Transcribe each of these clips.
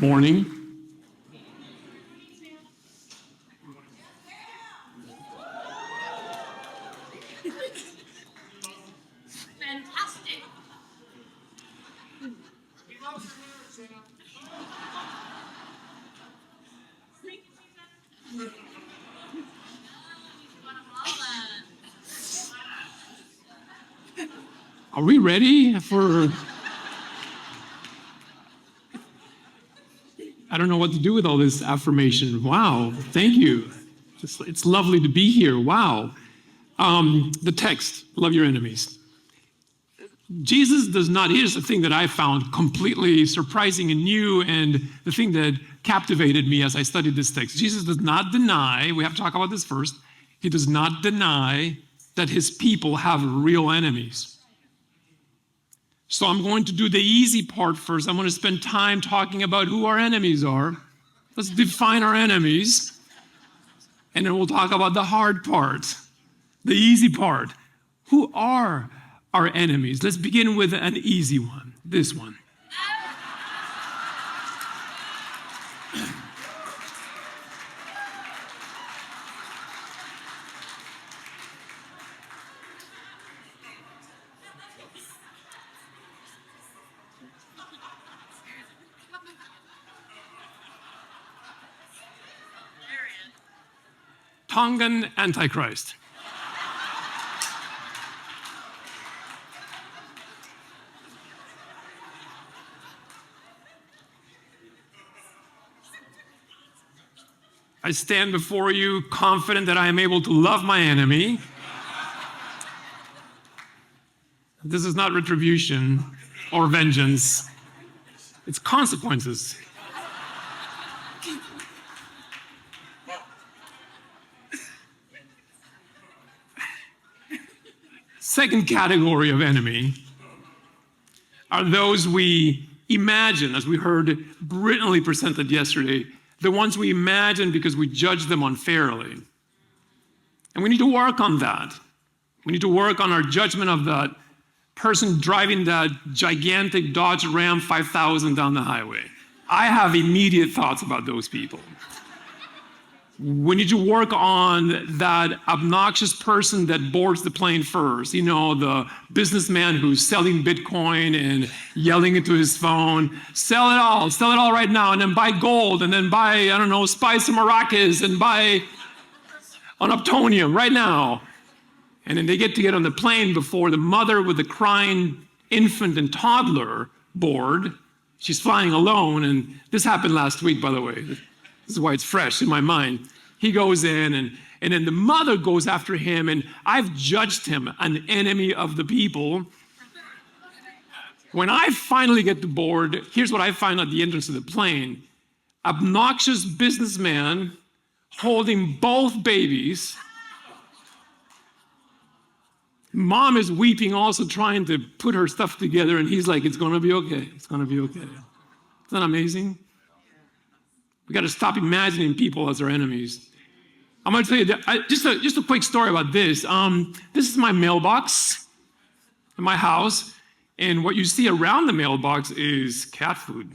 Morning. Fantastic. Are we ready for... I don't know what to do with all this affirmation. Wow, thank you. It's lovely to be here. Wow. The text, love your enemies. Jesus does not, here's the thing that I found completely surprising and new, and the thing that captivated me as I studied this text. Jesus does not deny, we have to talk about this first, he does not deny that his people have real enemies. So I'm going to do the easy part first. I'm going to spend time talking about who our enemies are. Let's define our enemies. And then we'll talk about the hard part, the easy part. Who are our enemies? Let's begin with an easy one, this one. Tongan Antichrist. I stand before you confident that I am able to love my enemy. This is not retribution or vengeance. It's consequences. Second category of enemy are those we imagine, as we heard brilliantly presented yesterday, the ones we imagine because we judge them unfairly. And we need to work on that. We need to work on our judgment of that person driving that gigantic Dodge Ram 5000 down the highway. I have immediate thoughts about those people. We need to work on that obnoxious person that boards the plane first. You know, the businessman who's selling Bitcoin and yelling into his phone, sell it all right now, and then buy gold, and then buy, I don't know, spice and maracas, and buy unobtainium right now. And then they get on the plane before the mother with the crying infant and toddler board. She's flying alone, and this happened last week, by the way. This is why it's fresh in my mind. He goes in, and then the mother goes after him, and I've judged him an enemy of the people. When I finally get to board, here's what I find at the entrance of the plane. Obnoxious businessman holding both babies. Mom is weeping, also trying to put her stuff together, and he's like, it's going to be okay. It's going to be okay. Isn't that amazing? We got to stop imagining people as our enemies. I'm going to tell you, just a quick story about this. This is my mailbox in my house, and what you see around the mailbox is cat food.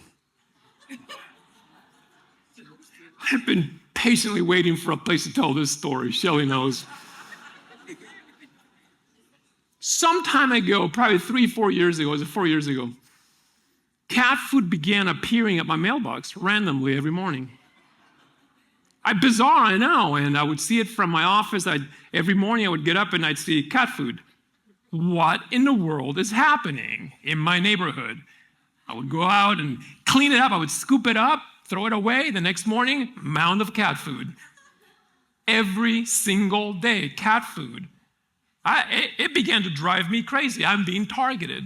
I've been patiently waiting for a place to tell this story. Shelley knows. Some time ago, probably 4 years ago, was it 4 years ago? Cat food began appearing at my mailbox randomly every morning. Bizarre, I know, and I would see it from my office. Every morning I would get up and I'd see cat food. What in the world is happening in my neighborhood? I would go out and clean it up. I would scoop it up, throw it away. The next morning, mound of cat food. Every single day, cat food. It began to drive me crazy. I'm being targeted.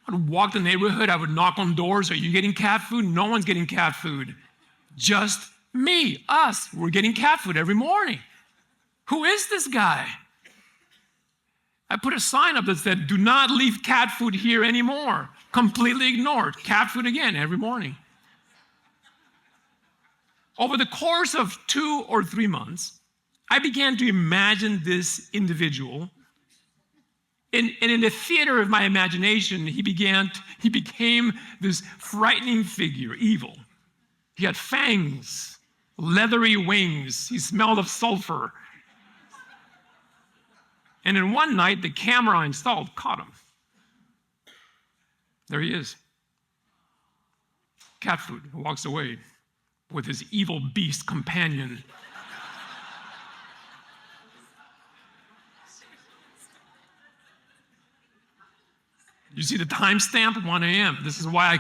I would walk the neighborhood, I would knock on doors. Are you getting cat food? No one's getting cat food. Just me, us. We're getting cat food every morning. Who is this guy? I put a sign up that said, do not leave cat food here anymore. Completely ignored. Cat food again every morning. Over the course of 2 or 3 months, I began to imagine this individual And in the theater of my imagination, he became this frightening figure, evil. He had fangs, leathery wings. He smelled of sulfur. And in one night, the camera I installed caught him. There he is. Cat food, walks away with his evil beast companion. You see the timestamp, 1 a.m. This is why I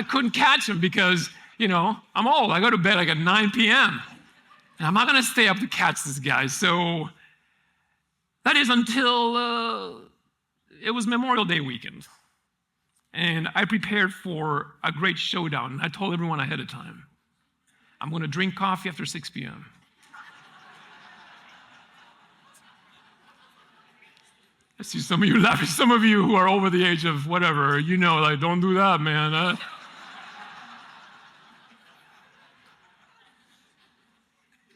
couldn't catch him because, I'm old. I go to bed like at 9 p.m. And I'm not going to stay up to catch this guy. So that is until it was Memorial Day weekend. And I prepared for a great showdown. I told everyone ahead of time, I'm going to drink coffee after 6 p.m. I see some of you laughing. Some of you who are over the age of whatever, don't do that, man.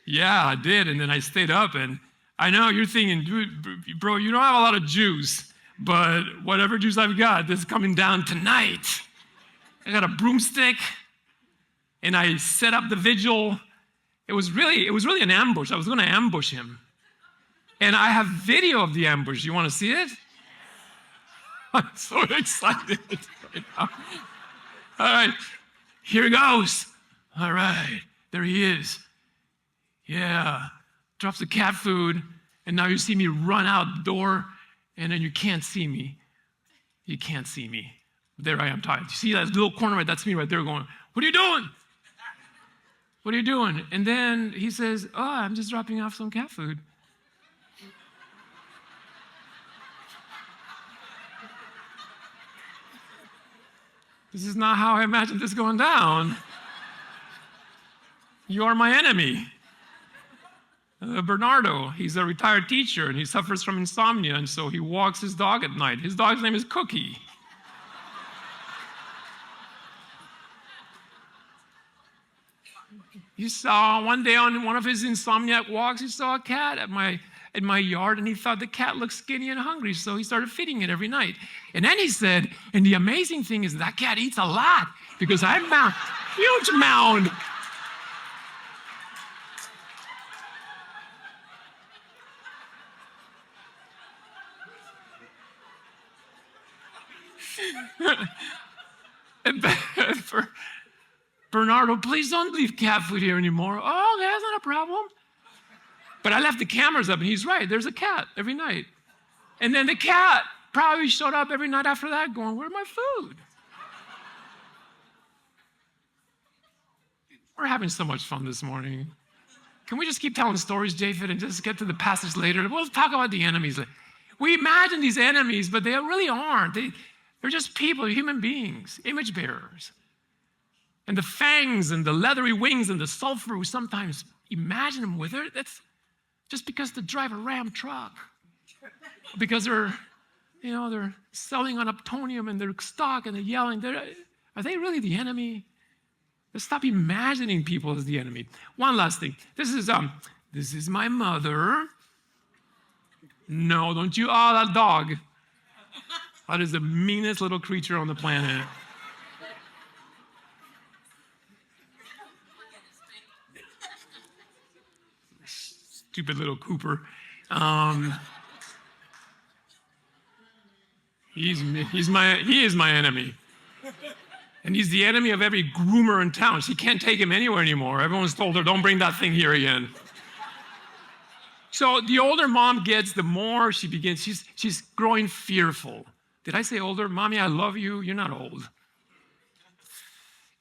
Yeah, I did. And then I stayed up. And I know you're thinking, bro, you don't have a lot of juice. But whatever juice I've got, this is coming down tonight. I got a broomstick. And I set up the vigil. It was really an ambush. I was going to ambush him. And I have video of the ambush. You want to see it? I'm so excited right now. All right, here goes. All right, there he is. Yeah, drops the cat food, and now you see me run out the door, and then you can't see me. You can't see me. There I am tired. You see that little corner right? That's me right there going, what are you doing? What are you doing? And then he says, oh, I'm just dropping off some cat food. This is not how I imagined this going down. You are my enemy. Bernardo, he's a retired teacher, and he suffers from insomnia, and so he walks his dog at night. His dog's name is Cookie. He saw one day on one of his insomniac walks, he saw a cat at my yard, and he thought the cat looked skinny and hungry, so he started feeding it every night. And then he said, and the amazing thing is that cat eats a lot because I found a huge mound. And Bernardo, please don't leave cat food here anymore. Oh, okay, that's not a problem. But I left the cameras up, and he's right. There's a cat every night. And then the cat probably showed up every night after that going, where's my food? We're having so much fun this morning. Can we just keep telling stories, Japhet, and just get to the passage later? We'll talk about the enemies. We imagine these enemies, but they really aren't. They're just people, human beings, image bearers. And the fangs and the leathery wings and the sulfur, we sometimes imagine them with it. That's just because they drive a Ram truck. Because they're selling on Uptonium and they're stock and they're yelling. Are they really the enemy? Let's stop imagining people as the enemy. One last thing. This is my mother. No, don't you? Oh, that dog. That is the meanest little creature on the planet. Stupid little Cooper. He is my enemy. And he's the enemy of every groomer in town. She can't take him anywhere anymore. Everyone's told her, don't bring that thing here again. So the older mom gets, the more she begins, she's growing fearful. Did I say older? Mommy, I love you. You're not old.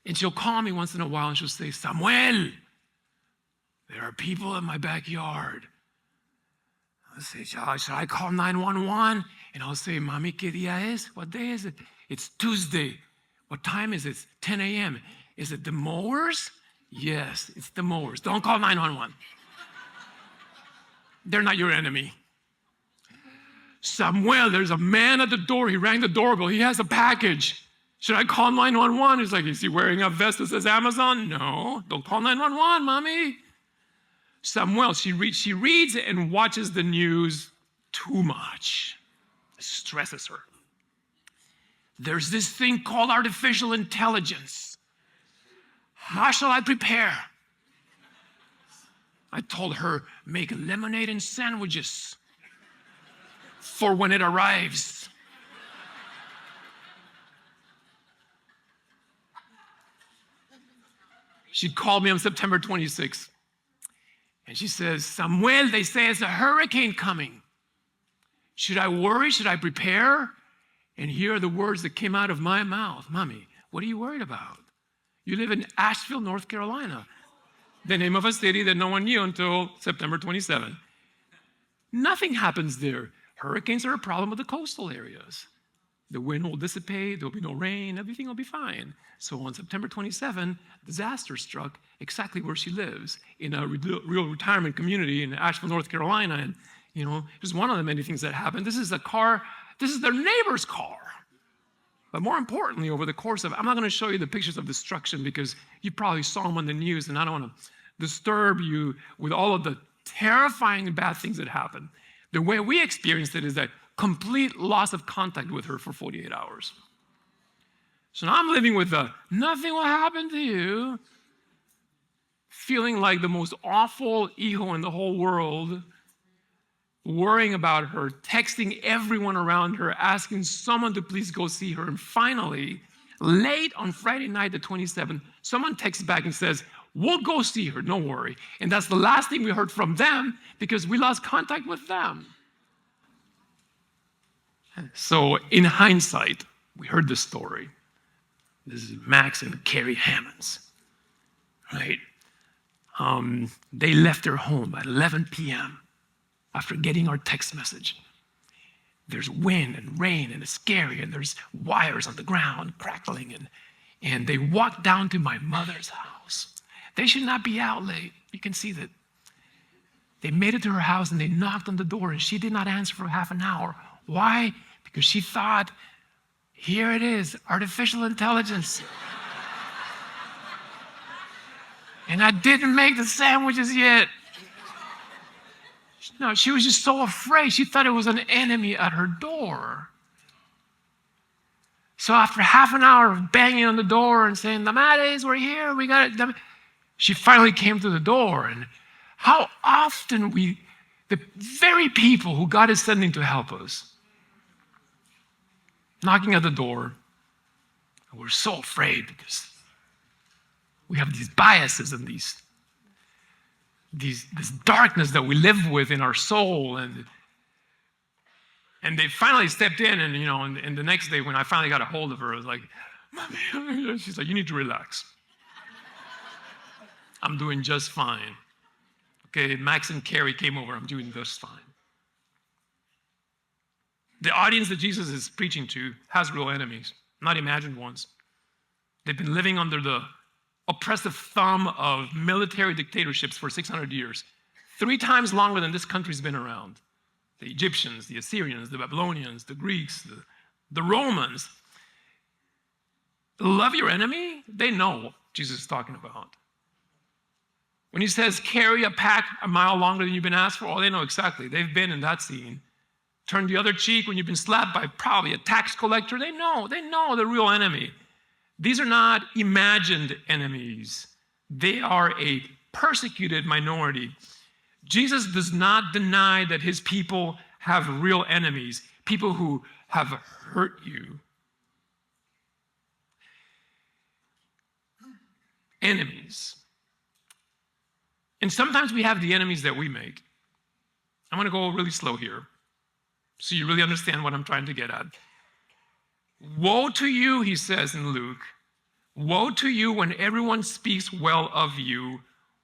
And she'll call me once in a while and she'll say, Samuel, there are people in my backyard. I'll say, should I call 911? And I'll say, Mommy, ¿qué día es? What day is it? It's Tuesday. What time is it? It's 10 a.m. Is it the mowers? Yes, it's the mowers. Don't call 911. They're not your enemy. Samuel, there's a man at the door. He rang the doorbell. He has a package. Should I call 911? He's like, is he wearing a vest that says Amazon? No, don't call 911, Mommy. Samuel, she reads and watches the news too much. stresses her. There's this thing called artificial intelligence. How shall I prepare? I told her, make lemonade and sandwiches for when it arrives. She called me on September 26th. And she says, Samuel, they say it's a hurricane coming. Should I worry? Should I prepare? And here are the words that came out of my mouth. Mommy, what are you worried about? You live in Asheville, North Carolina, the name of a city that no one knew until September 27. Nothing happens there. Hurricanes are a problem with the coastal areas. The wind will dissipate, there'll be no rain, everything will be fine. So on September 27, disaster struck exactly where she lives, in a real retirement community in Asheville, North Carolina. And, just one of the many things that happened. This is their neighbor's car. But more importantly, over the course of, I'm not going to show you the pictures of destruction because you probably saw them on the news, and I don't want to disturb you with all of the terrifying bad things that happened. The way we experienced it is that complete loss of contact with her for 48 hours. So now I'm living with the nothing will happen to you, feeling like the most awful ego in the whole world, worrying about her, texting everyone around her, asking someone to please go see her. And finally, late on Friday night, the 27th, someone texts back and says, we'll go see her, don't worry. And that's the last thing we heard from them because we lost contact with them. So in hindsight, we heard this story. This is Max and Carrie Hammonds, right? They left their home at 11 p.m. after getting our text message. There's wind and rain and it's scary and there's wires on the ground crackling and they walked down to my mother's house. They should not be out late. You can see that. They made it to her house and they knocked on the door and she did not answer for half an hour. Why? Because she thought, here it is, artificial intelligence. And I didn't make the sandwiches yet. No, she was just so afraid. She thought it was an enemy at her door. So after half an hour of banging on the door and saying, Damaris, we're here, we got it. She finally came to the door. And how often the very people who God is sending to help us, knocking at the door, and we're so afraid because we have these biases and this darkness that we live with in our soul, and they finally stepped in, and the next day when I finally got a hold of her, I was like, Mommy, she's like, you need to relax. I'm doing just fine. Okay, Max and Carrie came over, I'm doing just fine. The audience that Jesus is preaching to has real enemies, not imagined ones. They've been living under the oppressive thumb of military dictatorships for 600 years, 3 times longer than this country's been around. The Egyptians, the Assyrians, the Babylonians, the Greeks, the Romans. Love your enemy? They know what Jesus is talking about. When he says, carry a pack a mile longer than you've been asked for, oh, they know exactly. They've been in that scene. Turn the other cheek when you've been slapped by probably a tax collector. They know the real enemy. These are not imagined enemies. They are a persecuted minority. Jesus does not deny that his people have real enemies, people who have hurt you. Enemies. And sometimes we have the enemies that we make. I'm going to go really slow here so you really understand what I'm trying to get at. Woe to you, he says in Luke, woe to you when everyone speaks well of you,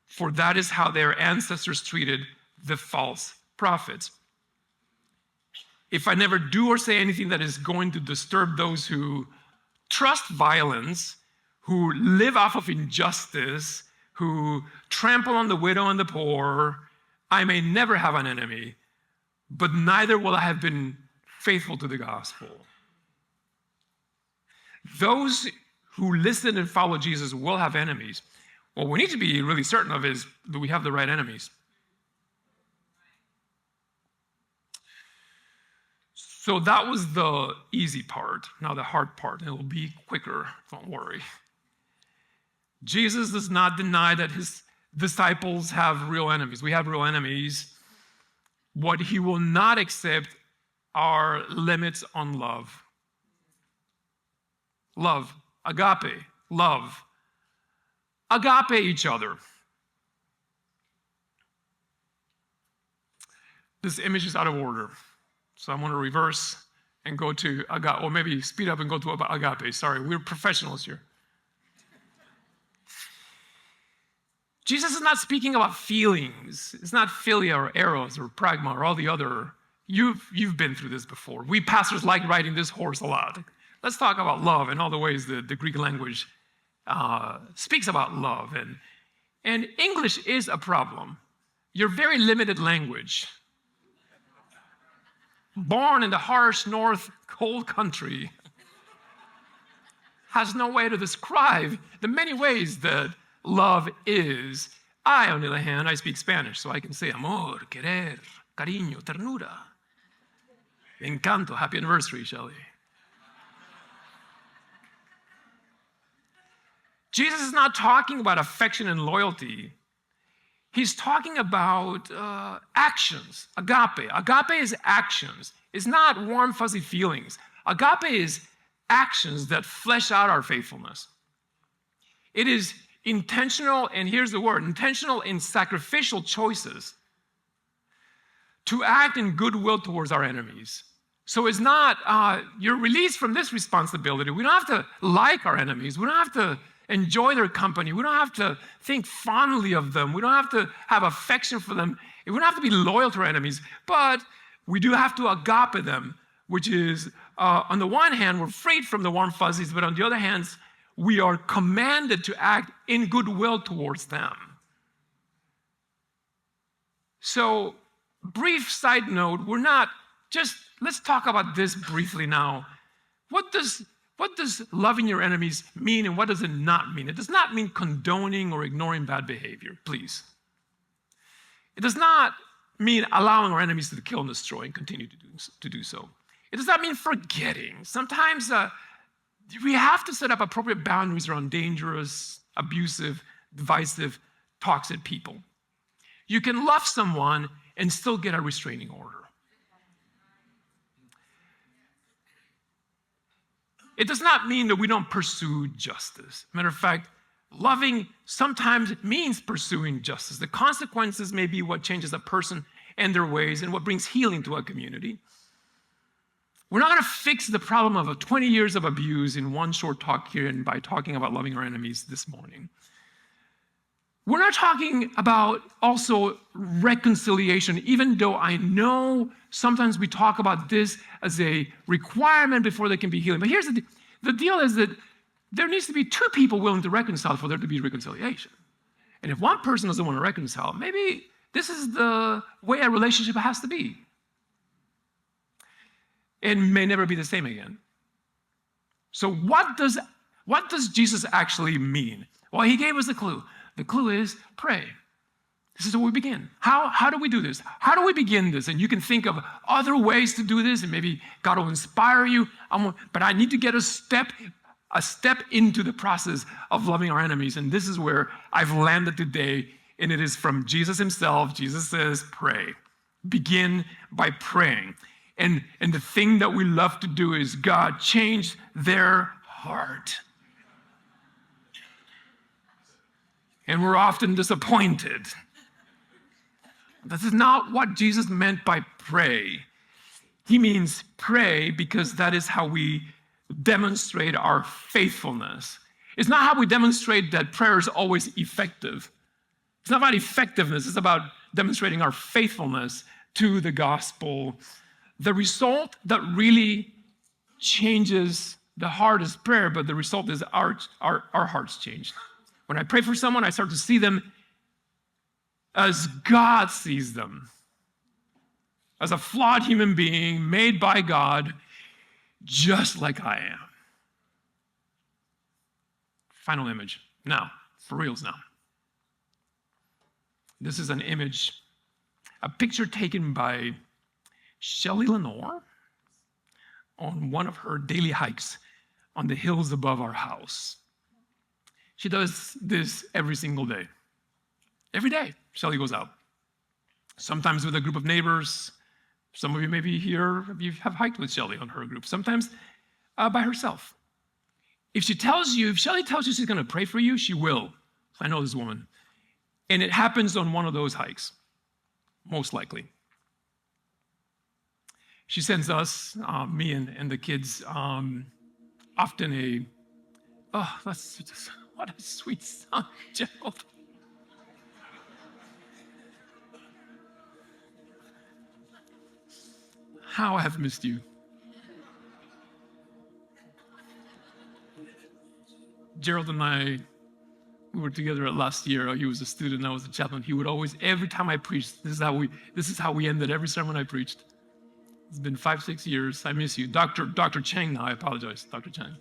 for that is how their ancestors treated the false prophets. If I never do or say anything that is going to disturb those who trust violence, who live off of injustice, who trample on the widow and the poor, I may never have an enemy, but neither will I have been faithful to the gospel. Those who listen and follow Jesus will have enemies. What we need to be really certain of is, do we have the right enemies? So that was the easy part. Now the hard part, and it will be quicker, don't worry. Jesus does not deny that his disciples have real enemies. We have real enemies. What he will not accept are limits on love. Love, agape, love. Agape each other. This image is out of order. So I'm going to reverse and go to agape, or maybe speed up and go to agape. Sorry, we're professionals here. Jesus is not speaking about feelings. It's not philia or eros or pragma or all the other. You've been through this before. We pastors like riding this horse a lot. Let's talk about love and all the ways that the Greek language speaks about love. And English is a problem. Your very limited language. Born in the harsh north cold country, has no way to describe the many ways that love is. I, on the other hand, I speak Spanish, so I can say amor, querer, cariño, ternura. Encanto, happy anniversary, Shelley. Jesus is not talking about affection and loyalty. He's talking about actions, agape. Agape is actions. It's not warm, fuzzy feelings. Agape is actions that flesh out our faithfulness. It is intentional, and here's the word, intentional and sacrificial choices to act in goodwill towards our enemies. So it's not, you're released from this responsibility. We don't have to like our enemies. We don't have to enjoy their company. We don't have to think fondly of them. We don't have to have affection for them. We don't have to be loyal to our enemies, but we do have to agape them, which is, on the one hand, we're freed from the warm fuzzies, but on the other hand, we are commanded to act in goodwill towards them. So, brief side note, let's talk about this briefly now. What does loving your enemies mean, and what does it not mean? It does not mean condoning or ignoring bad behavior, please. It does not mean allowing our enemies to kill and destroy and continue to do so. It does not mean forgetting. Sometimes we have to set up appropriate boundaries around dangerous, abusive, divisive, toxic people. You can love someone and still get a restraining order. It does not mean that we don't pursue justice. Matter of fact, loving sometimes means pursuing justice. The consequences may be what changes a person and their ways and what brings healing to a community. We're not going to fix the problem of 20 years of abuse in one short talk here and by talking about loving our enemies this morning. We're not talking about also reconciliation, even though I know sometimes we talk about this as a requirement before there can be healing. But here's the deal is that there needs to be two people willing to reconcile for there to be reconciliation. And if one person doesn't want to reconcile, maybe this is the way a relationship has to be. It may never be the same again. So what does Jesus actually mean? Well, he gave us a clue. The clue is pray. This is where we begin. How do we do this? How do we begin this? And you can think of other ways to do this, and maybe God will inspire you. But I need to get a step into the process of loving our enemies. And this is where I've landed today, and it is from Jesus himself. Jesus says, pray. Begin by praying. And the thing that we love to do is, God, change their heart. And we're often disappointed. This is not what Jesus meant by pray. He means pray because that is how we demonstrate our faithfulness. It's not how we demonstrate that prayer is always effective. It's not about effectiveness. It's about demonstrating our faithfulness to the gospel. The result that really changes the heart is prayer, but the result is our hearts change. When I pray for someone, I start to see them as God sees them, as a flawed human being made by God, just like I am. Final image. Now, for reals now. This is an image, a picture taken by Leonor. on one of her daily hikes on the hills above our house. She does this every single day. Every day, Shelley goes out. Sometimes with a group of neighbors. Some of you may be here, you have hiked with Shelley on her group. Sometimes by herself. If Shelley tells you she's going to pray for you, she will. I know this woman. And it happens on one of those hikes, most likely. She sends us, me and the kids, often that's just, what a sweet son, Gerald. How I have missed you. Gerald and I, we were together last year. He was a student, I was a chaplain. He would always, every time I preached, this is how we ended every sermon I preached. It's been 5-6 years. I miss you. Dr. Chang now, I apologize, Dr. Chang.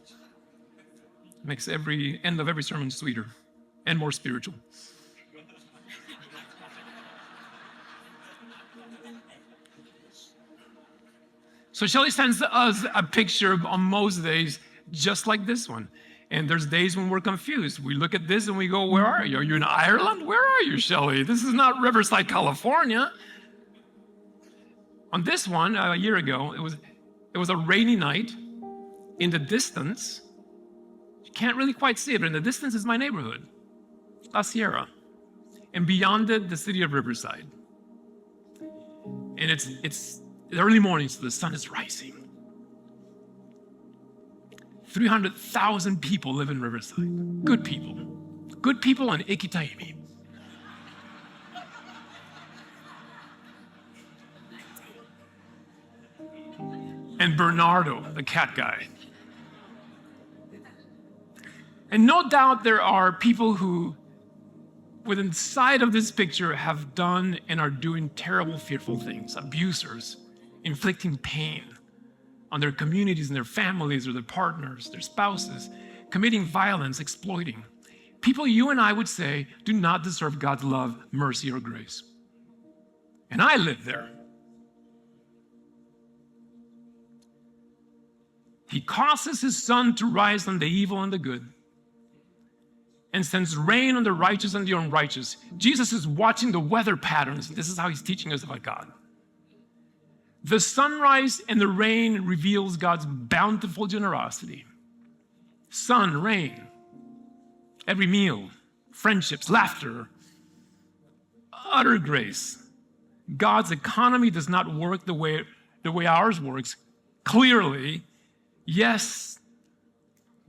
Makes every end of every sermon sweeter and more spiritual. So Shelley sends us a picture on most days just like this one. And there's days when we're confused. We look at this and we go, where are you? Are you in Ireland? Where are you, Shelley? This is not Riverside, California. On this one, a year ago, it was a rainy night. In the distance, you can't really quite see it, but in the distance is my neighborhood, La Sierra. And beyond it, the city of Riverside. And it's the early morning, so the sun is rising. 300,000 people live in Riverside. Good people. Good people on Ikitaimi. And Bernardo, the cat guy. And no doubt there are people who, within sight of this picture, have done and are doing terrible, fearful things. Abusers, inflicting pain on their communities and their families or their partners, their spouses, committing violence, exploiting. People you and I would say do not deserve God's love, mercy, or grace. And I live there. He causes his sun to rise on the evil and the good, and sends rain on the righteous and the unrighteous. Jesus is watching the weather patterns. This is how he's teaching us about God. The sunrise and the rain reveals God's bountiful generosity. Sun, rain, every meal, friendships, laughter, utter grace. God's economy does not work the way ours works. Clearly, yes,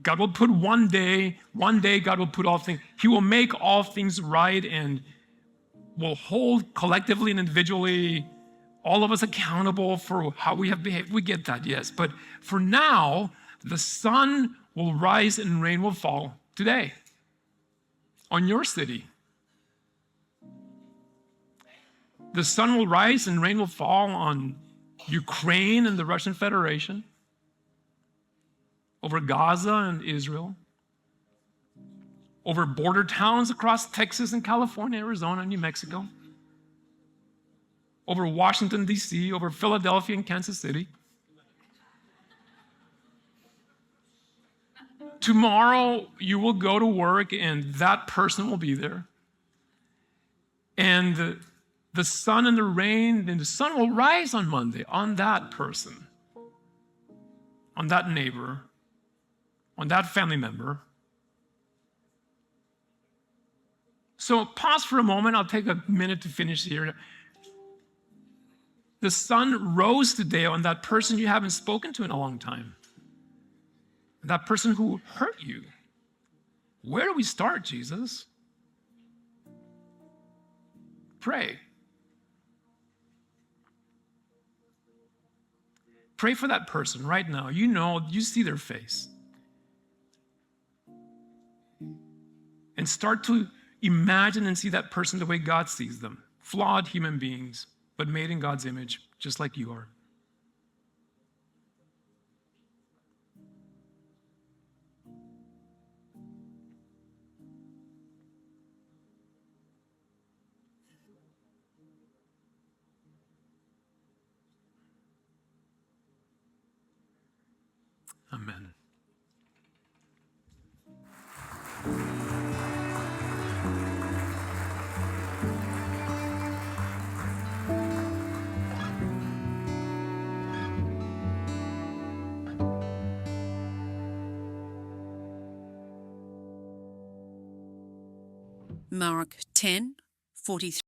God will put one day God will put all things, he will make all things right and will hold collectively and individually all of us accountable for how we have behaved. We get that, yes. But for now, the sun will rise and rain will fall today on your city. The sun will rise and rain will fall on Ukraine and the Russian Federation, over Gaza and Israel, over border towns across Texas and California, Arizona, and New Mexico, over Washington, D.C., over Philadelphia and Kansas City. Tomorrow, you will go to work and that person will be there. And the sun and the rain, and the sun will rise on Monday on that person, on that neighbor, on that family member. So pause for a moment. I'll take a minute to finish here. The sun rose today on that person you haven't spoken to in a long time. That person who hurt you. Where do we start, Jesus? Pray. Pray for that person right now. You know, you see their face. And start to imagine and see that person the way God sees them. Flawed human beings, but made in God's image, just like you are. Amen. Mark 10:43.